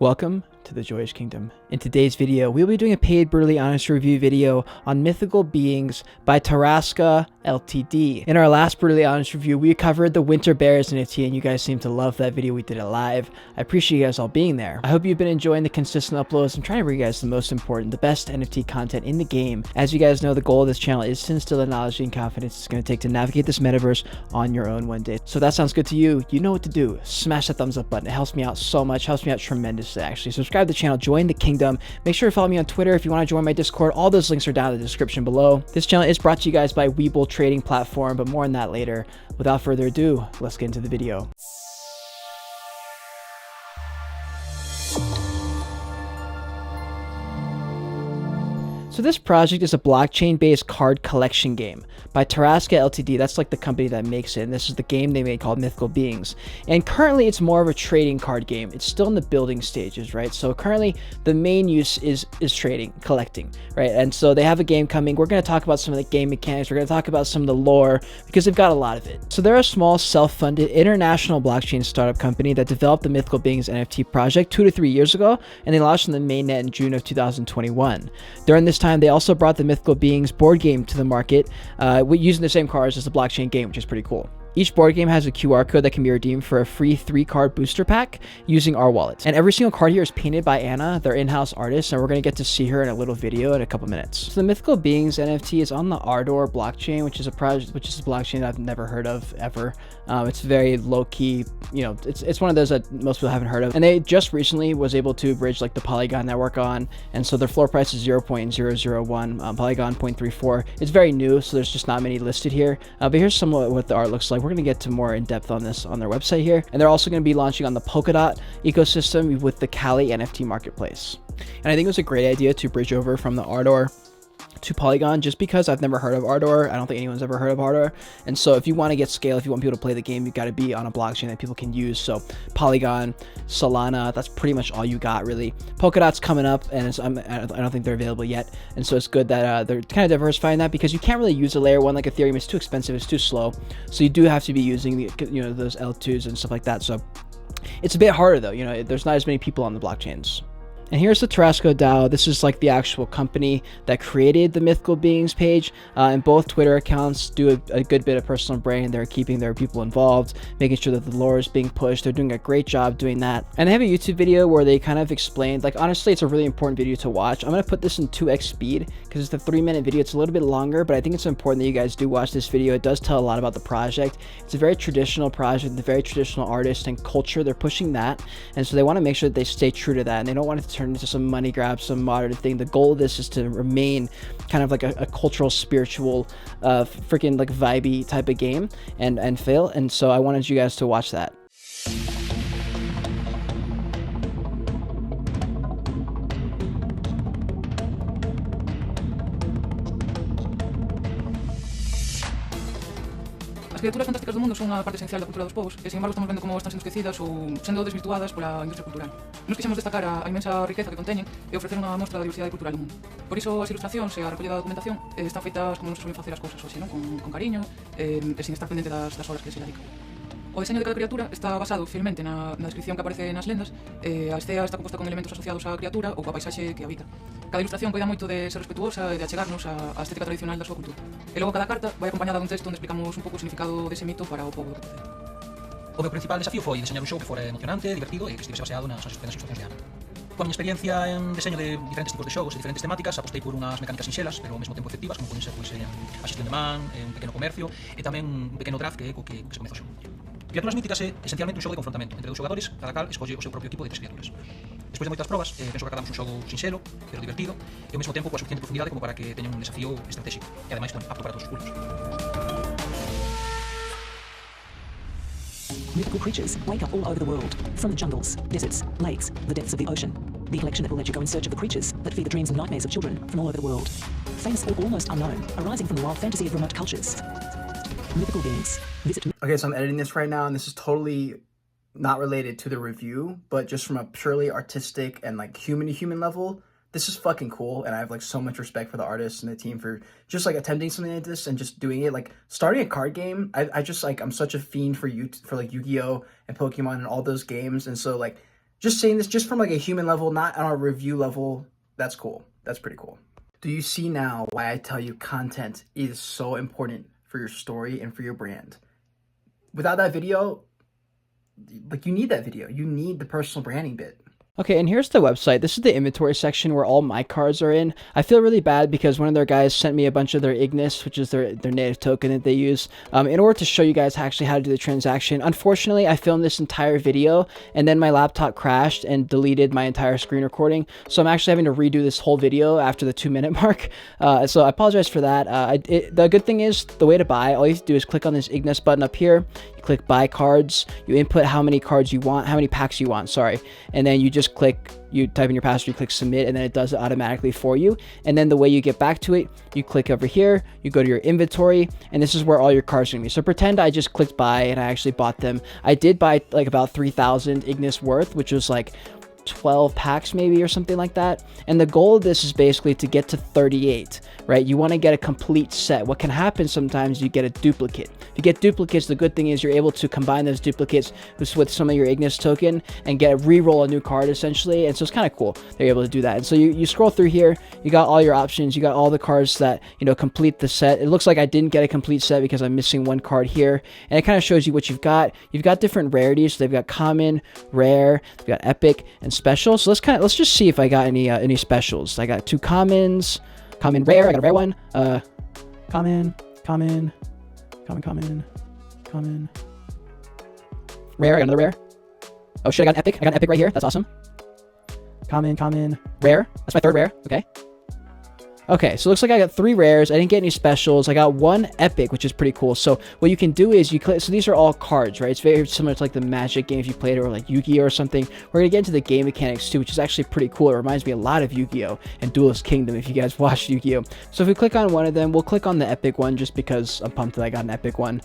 Welcome to the Joyage Kingdom. In today's video, we'll be doing a paid brutally honest review video on Mythical Beings by Tarasca Ltd. In our last brutally honest review, we covered the Winter Bears NFT, and you guys seem to love that video. We did it live. I appreciate you guys all being there. I hope you've been enjoying the consistent uploads. I'm trying to bring you guys the most important, the best NFT content in the game. As you guys know, the goal of this channel is to instill the knowledge and confidence it's going to take to navigate this metaverse on your own one day. So if that sounds good to you, you know what to do. Smash that thumbs up button. It helps me out so much, helps me out tremendously actually. Subscribe to the channel, join the kingdom. Make sure to follow me on Twitter if you want to join my Discord. All those links are down in the description below. This channel is brought to you guys by Webull Trading Platform, but more on that later. Without further ado, let's get into the video. So this project is a blockchain-based card collection game by Tarasca Ltd. That's like the company that makes it, and this is the game they made called Mythical Beings. And currently it's more of a trading card game. It's still in the building stages, right? So currently the main use is trading, collecting, right? And so they have a game coming. We're going to talk about some of the game mechanics. We're going to talk about some of the lore because they've got a lot of it. So they're a small self-funded international blockchain startup company that developed the Mythical Beings NFT project 2 to 3 years ago, and they launched on the mainnet in June of 2021. During this time, they also brought the Mythical Beings board game to the market using the same cards as the blockchain game, which is pretty cool. Each board game has a QR code that can be redeemed for a free 3-card booster pack using our wallet. And every single card here is painted by Anna, their in-house artist, and we're going to get to see her in a little video in a couple minutes. So the Mythical Beings NFT is on the Ardor blockchain, which is a blockchain that I've never heard of ever. It's very low-key, you know, it's one of those that most people haven't heard of. And they just recently was able to bridge like the Polygon network on, and so their floor price is 0.001, Polygon 0.34. It's very new, so there's just not many listed here. But here's some of what the art looks like. We're going to get to more in depth on this on their website here. And they're also going to be launching on the Polkadot ecosystem with the Cade NFT marketplace. And I think it was a great idea to bridge over from the Ardor to Polygon, just because I've never heard of Ardor. I don't think anyone's ever heard of Ardor. And so if you want to get scale, if you want people to play the game, you've got to be on a blockchain that people can use. So Polygon, Solana, that's pretty much all you got really. Polkadot's coming up, and I don't think they're available yet. And so it's good that they're kind of diversifying that, because you can't really use a layer one like Ethereum. It's too expensive, it's too slow. So you do have to be using the, you know, those L2s and stuff like that. So it's a bit harder though, you know, there's not as many people on the blockchains. And here's the Tarasca DAO. This is like the actual company that created the Mythical Beings page. And both Twitter accounts do a good bit of personal branding. They're keeping their people involved, making sure that the lore is being pushed. They're doing a great job doing that. And they have a YouTube video where they kind of explained, like, honestly, it's a really important video to watch. I'm going to put this in 2x speed because it's a 3-minute video. It's a little bit longer, but I think it's important that you guys do watch this video. It does tell a lot about the project. It's a very traditional project, the very traditional artist and culture. They're pushing that. And so they want to make sure that they stay true to that. And they don't want it to turn into some money grab, some modern thing. The goal of this is to remain kind of like a cultural, spiritual, freaking like vibey type of game and fail. And so I wanted you guys to watch that. As criaturas fantásticas do mundo son unha parte esencial da cultura dos povos, e sin embargo estamos vendo como están sendo esquecidas ou sendo desvirtuadas pola industria cultural. Nos quixemos destacar a inmensa riqueza que conteñen e ofrecer unha mostra da diversidade cultural do mundo. Por iso as ilustracións e a recollida da documentación están feitas como nos suelen facer as cousas hoxe, non? Con cariño e sin estar pendente das obras que se dedican. O diseño de cada criatura está basado fielmente na descripción que aparece nas lendas. A estea está composta con elementos asociados á criatura ou coa paisaxe que habita. Cada ilustración coida moito de ser respetuosa e de achegarnos á estética tradicional da súa cultura. E logo cada carta vai acompañada dun texto onde explicamos un pouco o significado dese mito para o pobo que procede. O meu principal desafío foi diseñar un xogo que fora emocionante, divertido e que estivese baseado nas ilustracións de Ana. Coa miña experiencia en diseño de diferentes tipos de xogos e diferentes temáticas, apostei por unhas mecánicas sinxelas, pero ao mesmo tempo efectivas, como poden ser a xestión de man, un pequeno comercio e tamén un pequeno draft que é co que se comeza o xogo. Criaturas míticas é esencialmente un xogo de confrontamento entre 2 xogadores, cada cal escolle o seu propio tipo de 3 criaturas. Despois de moitas probas, penso que acabamos un xogo sinxelo, pero divertido, e ao mesmo tempo coa suficiente profundidade como para que teña un desafío estratégico e ademais apto para todos os públicos. Mythical creatures wake up all over the world, from the jungles, deserts, lakes, the depths of the ocean. The collection that will let you go in search of the creatures that feed the dreams and nightmares of children from all over the world. Famous or almost unknown, arising from the wild fantasy of remote cultures. Mythical Beings. Okay, so I'm editing this right now, and this is totally not related to the review, but just from a purely artistic and like human to human level, this is fucking cool. And I have like so much respect for the artists and the team for just like attempting something like this and just doing it. Like starting a card game, I just like, I'm such a fiend for like Yu-Gi-Oh and Pokemon and all those games. And so like Just saying this just from like a human level, not on a review level. That's cool. That's pretty cool. Do you see now why I tell you content is so important for your story and for your brand? Without that video, like, you need that video. You need the personal branding bit. Okay, and here's the website. This is the inventory section where all my cards are in. I feel really bad because one of their guys sent me a bunch of their Ignis, which is their native token that they use, in order to show you guys actually how to do the transaction. Unfortunately, I filmed this entire video, and then my laptop crashed and deleted my entire screen recording. So I'm actually having to redo this whole video after the 2-minute mark. So I apologize for that. The good thing is, the way to buy, all you have to do is click on this Ignis button up here. You click buy cards. You input how many cards you want, how many packs you want, sorry. And then you just you type in your password, you click submit, and then it does it automatically for you. And then the way you get back to it, you click over here, you go to your inventory, and this is where all your cards are gonna be. So pretend I just clicked buy and I actually bought them. I did buy like about 3,000 Ignis worth, which was like 12 packs maybe or something like that. And the goal of this is basically to get to 38, right? You want to get a complete set. What can happen sometimes, you get a duplicate. If you get duplicates, the good thing is you're able to combine those duplicates with some of your Ignis token and re-roll a new card essentially. And so it's kind of cool they're able to do that. And so you scroll through here, you got all your options, you got all the cards that, you know, complete the set. It looks like I didn't get a complete set because I'm missing one card here. And it kind of shows you what you've got. You've got different rarities. So they've got common, rare, they've got epic, and special. So let's just see if I got any specials. I got 2 commons, common, rare. I got a rare one. Common, rare. I got another rare. Oh shit, I got an epic. I got an epic right here. That's awesome. Common, rare. That's my 3rd rare. Okay, so it looks like I got 3 rares. I didn't get any specials. I got 1 epic, which is pretty cool. So what you can do is you click, so these are all cards, right? It's very similar to like the Magic game if you played it, or like Yugioh or something. We're gonna get into the game mechanics too, which is actually pretty cool. It reminds me a lot of Yu-Gi-Oh! And Duelist Kingdom if you guys watched Yu-Gi-Oh! So if we click on one of them, we'll click on the epic one just because I'm pumped that I got an epic one.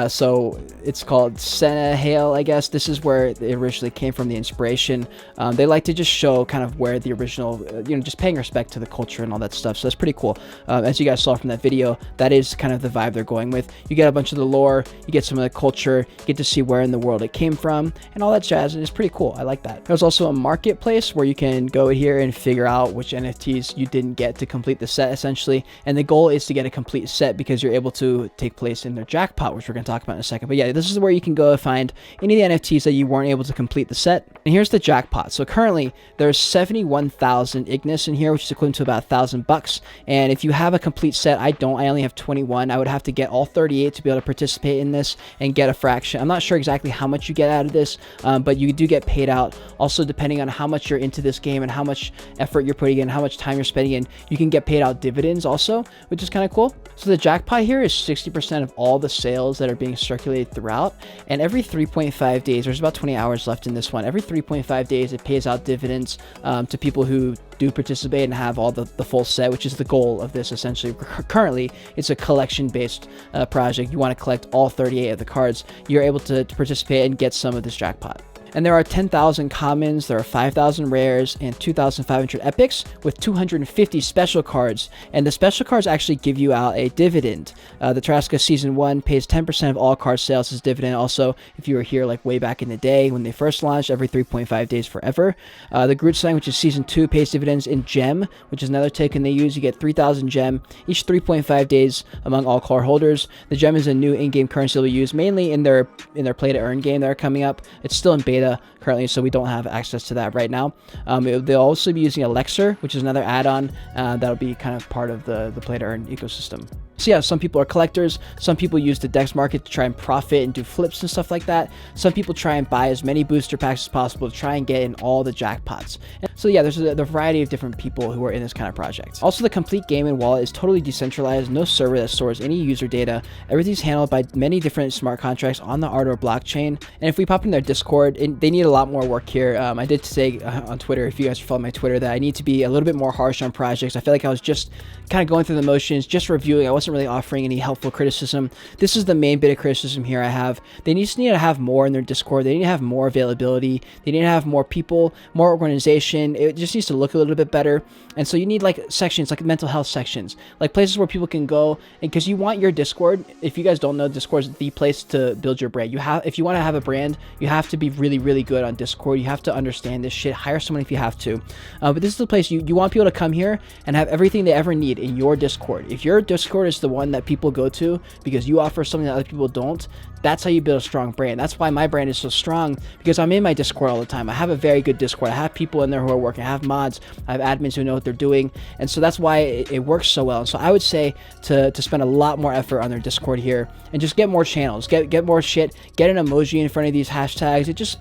So it's called Senna Hail, I guess. This is where it originally came from, the inspiration. They like to just show kind of where the original, you know, just paying respect to the culture and all that stuff. So that's pretty cool. As you guys saw from that video, that is kind of the vibe they're going with. You get a bunch of the lore, you get some of the culture, you get to see where in the world it came from, and all that jazz, and it's pretty cool. I like that. There's also a marketplace where you can go here and figure out which NFTs you didn't get to complete the set, essentially. And the goal is to get a complete set because you're able to take place in their jackpot, which we're going to talk about in a second. But yeah, this is where you can go find any of the NFTs that you weren't able to complete the set. And here's the jackpot. So currently, there's 71,000 Ignis in here, which is equivalent to about $1,000. And if you have a complete set, I only have 21. I would have to get all 38 to be able to participate in this and get a fraction. I'm not sure exactly how much you get out of this, but you do get paid out. Also, depending on how much you're into this game and how much effort you're putting in, how much time you're spending in, you can get paid out dividends also, which is kind of cool. So the jackpot here is 60% of all the sales that are being circulated throughout. And every 3.5 days, there's about 20 hours left in this one. Every 3.5 days, it pays out dividends to people who do participate and have all the full set, which is the goal of this essentially. Currently, it's a collection-based project. You want to collect all 38 of the cards. You're able to participate and get some of this jackpot. And there are 10,000 commons, there are 5,000 rares, and 2,500 epics with 250 special cards. And the special cards actually give you out a dividend. The Tarrasque Season 1 pays 10% of all card sales as dividend. Also, if you were here like way back in the day when they first launched, every 3.5 days forever. The Grootslang, which is Season 2, pays dividends in Gem, which is another token they use. You get 3,000 Gem each 3.5 days among all card holders. The Gem is a new in-game currency they'll use mainly in their play-to-earn game that are coming up. It's still in beta currently, so we don't have access to that right now. They'll also be using Elixir, which is another add-on that'll be kind of part of the play-to-earn ecosystem. So yeah, some people are collectors, some people use the DEX market to try and profit and do flips and stuff like that. Some people try and buy as many booster packs as possible to try and get in all the jackpots. And so yeah, there's a variety of different people who are in this kind of project. Also, the complete game and wallet is totally decentralized, no server that stores any user data. Everything's handled by many different smart contracts on the Ardor blockchain. And if we pop in their Discord, they need a lot more work here. I did say on Twitter, if you guys follow my Twitter, that I need to be a little bit more harsh on projects. I feel like I was just kind of going through the motions, just reviewing. I wasn't really offering any helpful criticism. This is the main bit of criticism here I have. They just need to have more in their Discord. They need to have more availability. They need to have more people, more organization, token. It just needs to look a little bit better. And so you need like sections, like mental health sections, like places where people can go. And because you want your Discord, if you guys don't know, Discord is the place to build your brand. If you want to have a brand, you have to be really, really good on Discord. You have to understand this shit. Hire someone if you have to. But this is the place you want people to come here and have everything they ever need in your Discord. If your Discord is the one that people go to because you offer something that other people don't, that's how you build a strong brand. That's why my brand is so strong, because I'm in my Discord all the time. I have a very good Discord. I have people in there who are working. I have mods. I have admins who know what they're doing. And so that's why it works so well. And so I would say to spend a lot more effort on their Discord here and just get more channels, get more shit, get an emoji in front of these hashtags. It just,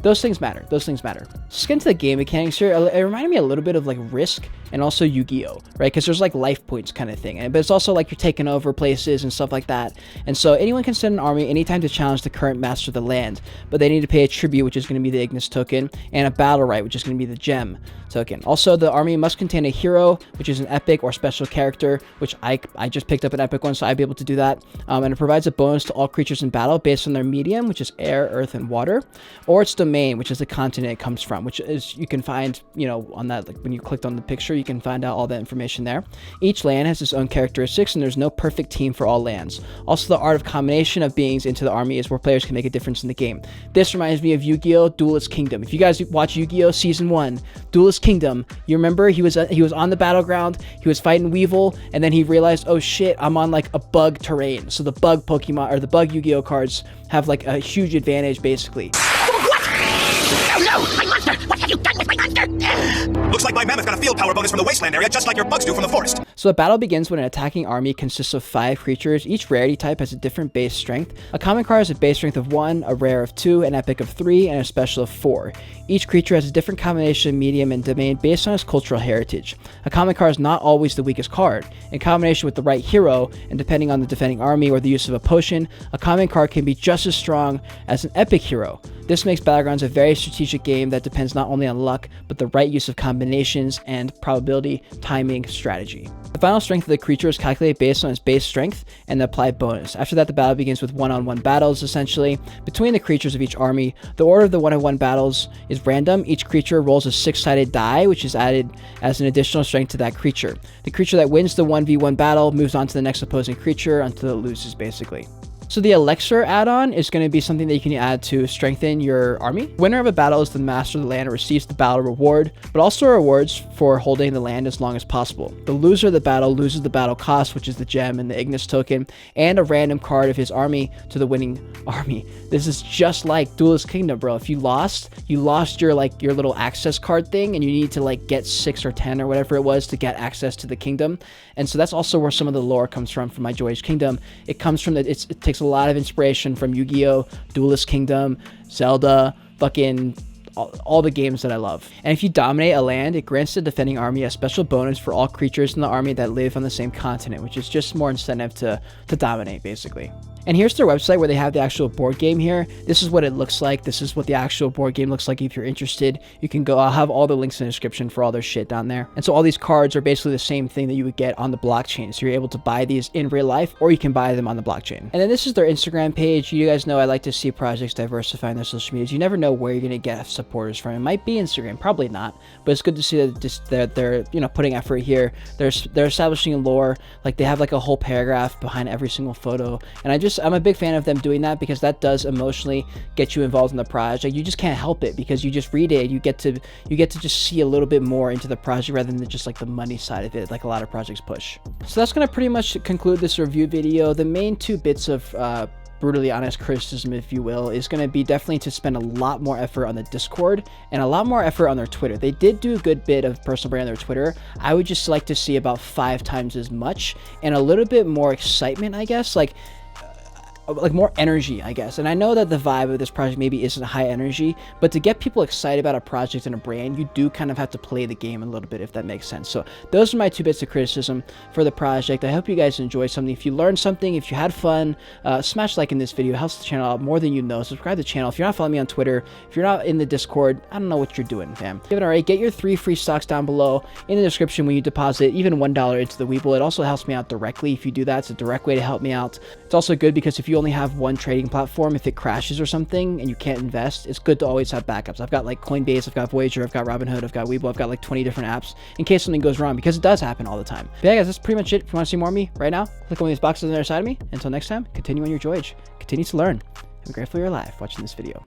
those things matter. Those things matter. So let's get into the game mechanics here. It reminded me a little bit of like Risk and also Yugioh, right? Because there's like life points kind of thing. But it's also like you're taking over places and stuff like that. And so anyone can send an army anytime to challenge the current master of the land. But they need to pay a tribute, which is going to be the Ignis token, and a battle right, which is going to be the gem token. Also, the army must contain a hero, which is an epic or special character, which I just picked up an epic one, so I'd be able to do that. And it provides a bonus to all creatures in battle based on their medium, which is air, earth, and water, or its domain, which is the continent it comes from, which is, you can find, on that, like when you clicked on the picture, you can find out all that information there. Each land has its own characteristics, and there's no perfect team for all lands. Also, the art of combination of beings into the army is where players can make a difference in the game. This reminds me of Yu-Gi-Oh! Duelist Kingdom. If you guys watch Yu-Gi-Oh! Season 1, Duelist Kingdom, you remember he was on the battleground, he was fighting Weevil, and then he realized, oh shit, I'm on like a bug terrain. So the bug Pokemon, or the bug Yu-Gi-Oh! Cards have like a huge advantage, basically. Oh no! My monster! What have you done with my monster? Looks like my mammoth got a field power bonus from the wasteland area, just like your bugs do from the forest. So the battle begins when an attacking army consists of 5 creatures. Each rarity type has a different base strength. A common card has a base strength of 1, a rare of 2, an epic of 3, and a special of 4. Each creature has a different combination of medium and domain based on its cultural heritage. A common card is not always the weakest card. In combination with the right hero, and depending on the defending army or the use of a potion, a common card can be just as strong as an epic hero. This makes Battlegrounds a very strategic game that depends not only on luck, but the right use of combinations and probability, timing, strategy. The final strength of the creature is calculated based on its base strength and the applied bonus. After that, the battle begins with one-on-one battles, essentially, between the creatures of each army. The order of the one-on-one battles is random. Each creature rolls a 6-sided die, which is added as an additional strength to that creature. The creature that wins the 1v1 battle moves on to the next opposing creature until it loses, basically. So the Elixir add-on is going to be something that you can add to strengthen your army. Winner of a battle is the master of the land and receives the battle reward, but also rewards for holding the land as long as possible. The loser of the battle loses the battle cost, which is the gem and the Ignis token, and a random card of his army to the winning army. This is just like Duelist Kingdom, bro. If you lost your little access card thing, and you need to get 6 or 10 or whatever it was to get access to the kingdom. And so that's also where some of the lore comes from my Joyage Kingdom. It comes from that it takes a lot of inspiration from Yu-Gi-Oh!, Duelist Kingdom, Zelda, fucking all the games that I love. And if you dominate a land, it grants the defending army a special bonus for all creatures in the army that live on the same continent, which is just more incentive to dominate, basically. And here's their website where they have the actual board game here. This is what it looks like. This is what the actual board game looks like. If you're interested, you can go. I'll have all the links in the description for all their shit down there. And so all these cards are basically the same thing that you would get on the blockchain. So you're able to buy these in real life, or you can buy them on the blockchain. And then this is their Instagram page. You guys know I like to see projects diversifying their social medias. You never know where you're going to get supporters from. It might be Instagram, probably not, but it's good to see that they're putting effort here. They're establishing lore. Like they have a whole paragraph behind every single photo. And I'm a big fan of them doing that, because that does emotionally get you involved in the project. You just can't help it, because you just read it, you get to just see a little bit more into the project rather than just the money side of it, like a lot of projects push. So that's going to pretty much conclude this review video. The main 2 bits of brutally honest criticism, if you will, is going to be definitely to spend a lot more effort on the Discord and a lot more effort on their Twitter. They did do a good bit of personal brand on their Twitter. I would just like to see about 5 times as much and a little bit more excitement, I guess, like more energy, I guess. And I know that the vibe of this project maybe isn't high energy, but to get people excited about a project and a brand, you do kind of have to play the game a little bit, if that makes sense. So those are my 2 bits of criticism for the project. I hope you guys enjoyed something. If you learned something, if you had fun, smash like in this video. It helps the channel out more than you know. Subscribe to the channel. If you're not following me on Twitter, if you're not in the Discord, I don't know what you're doing, fam. Give it a rate. Get your 3 free stocks down below in the description when you deposit even $1 into the Weeble. It also helps me out directly if you do that. It's a direct way to help me out. It's also good because if you you only have one trading platform, if it crashes or something and you can't invest, it's good to always have backups. I've got like Coinbase, I've got Voyager, I've got Robinhood, I've got Webull, I've got like 20 different apps in case something goes wrong, because it does happen all the time. But yeah, guys, that's pretty much it. If you want to see more of me right now, click on these boxes on the other side of me. Until next time, continue on your Joyage, continue to learn. I'm grateful you're alive watching this video.